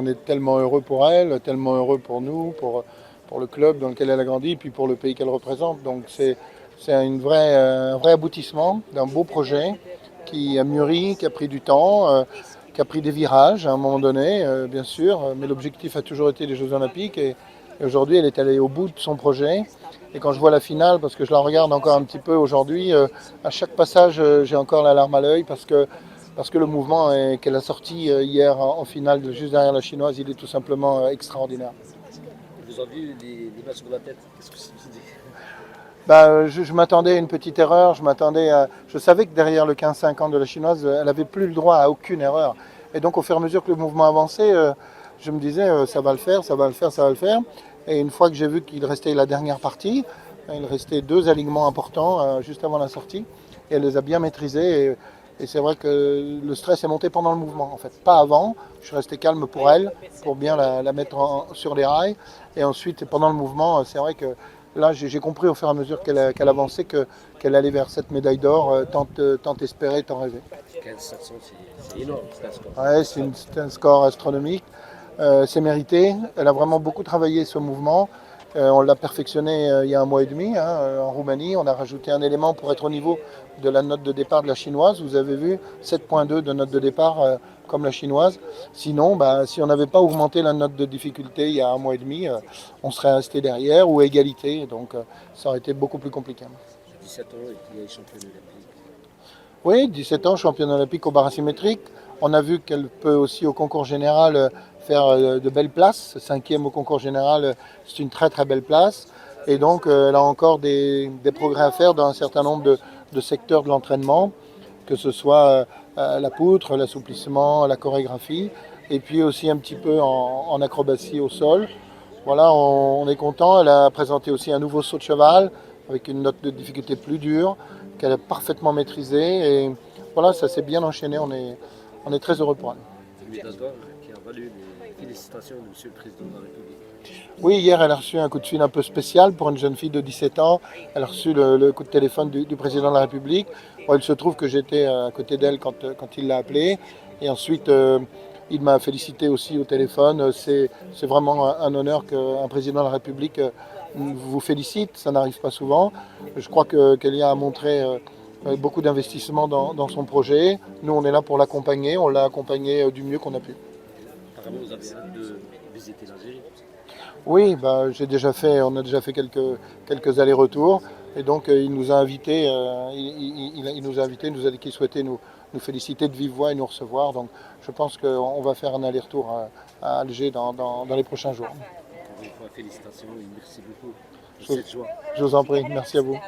on est tellement heureux pour elle, tellement heureux pour nous, pour le club dans lequel elle a grandi, et puis pour le pays qu'elle représente. Donc c'est un vrai aboutissement d'un beau projet qui a mûri, qui a pris du temps, qui a pris des virages à un moment donné, bien sûr, mais l'objectif a toujours été les Jeux Olympiques et aujourd'hui elle est allée au bout de son projet. Et quand je vois la finale, parce que je la regarde encore un petit peu aujourd'hui, à chaque passage j'ai encore la larme à l'œil parce que le mouvement qu'elle a sorti hier en finale, juste derrière la chinoise, il est tout simplement extraordinaire. Vous avez vu les matchs sur la tête? Qu'est-ce que c'est dit? Bah, je m'attendais à une petite erreur, je savais que derrière le 15-50 de la chinoise, elle n'avait plus le droit à aucune erreur. Et donc au fur et à mesure que le mouvement avançait, je me disais ça va le faire, ça va le faire, ça va le faire. Et une fois que j'ai vu qu'il restait la dernière partie, il restait deux alignements importants juste avant la sortie, et elle les a bien maîtrisés. Et c'est vrai que le stress est monté pendant le mouvement, en fait, pas avant. Je suis resté calme pour elle, pour bien la mettre sur les rails. Et ensuite, pendant le mouvement, c'est vrai que là, j'ai compris au fur et à mesure qu'elle avançait qu'elle allait vers cette médaille d'or, tant espérée, tant rêvée. 15-700, c'est énorme, c'est un score. Ouais, c'est un score astronomique. C'est mérité. Elle a vraiment beaucoup travaillé ce mouvement. On l'a perfectionné il y a un mois et demi en Roumanie. On a rajouté un élément pour être au niveau de la note de départ de la chinoise. Vous avez vu 7,2 de note de départ comme la chinoise. Sinon, bah, si on n'avait pas augmenté la note de difficulté il y a un mois et demi, on serait resté derrière ou à égalité. Donc ça aurait été beaucoup plus compliqué. 17 ans et puis elle est championne olympique. Oui, 17 ans, championne olympique au bar asymétrique. On a vu qu'elle peut aussi au concours général faire de belles places. Cinquième au concours général, c'est une très très belle place. Et donc elle a encore des progrès à faire dans un certain nombre de secteurs de l'entraînement, que ce soit la poutre, l'assouplissement, la chorégraphie, et puis aussi un petit peu en acrobatie au sol. Voilà, on est content. Elle a présenté aussi un nouveau saut de cheval avec une note de difficulté plus dure qu'elle a parfaitement maîtrisée. Et voilà, ça s'est bien enchaîné. On est très heureux pour elle. Une médaille d'or qui a valu les félicitations de Monsieur le Président de la République. Oui, hier, elle a reçu un coup de fil un peu spécial pour une jeune fille de 17 ans. Elle a reçu le coup de téléphone du président de la République. Bon, il se trouve que j'étais à côté d'elle quand il l'a appelée. Et ensuite, il m'a félicité aussi au téléphone. C'est vraiment un honneur qu'un président de la République vous félicite. Ça n'arrive pas souvent. Je crois qu'Elia a montré beaucoup d'investissement dans son projet. Nous, on est là pour l'accompagner. On l'a accompagné du mieux qu'on a pu. Apparemment, vous avez hâte de visiter l'Algérie. Oui, bah, on a déjà fait quelques allers-retours. Et donc, il nous a invités, il nous a invités, il nous a dit qu'il souhaitait nous féliciter de vive voix et nous recevoir. Donc, je pense qu'on va faire un aller-retour à Alger dans les prochains jours. Encore une fois, félicitations et merci beaucoup de Je, cette joie. je vous en prie, merci à vous.